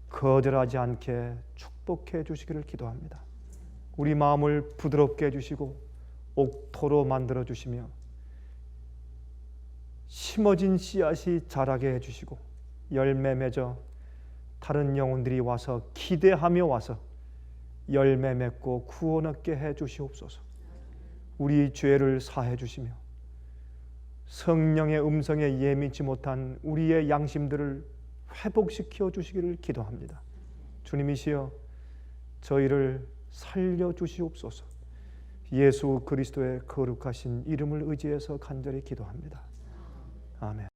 거절하지 않게 축복해 주시기를 기도합니다. 우리 마음을 부드럽게 해주시고 옥토로 만들어 주시며 심어진 씨앗이 자라게 해주시고 열매 맺어 다른 영혼들이 와서 기대하며 와서 열매 맺고 구원 얻게 해주시옵소서. 우리 죄를 사해 주시며 성령의 음성에 예민치 못한 우리의 양심들을 회복시켜 주시기를 기도합니다. 주님이시여 저희를 살려주시옵소서. 예수 그리스도의 거룩하신 이름을 의지해서 간절히 기도합니다. 아멘.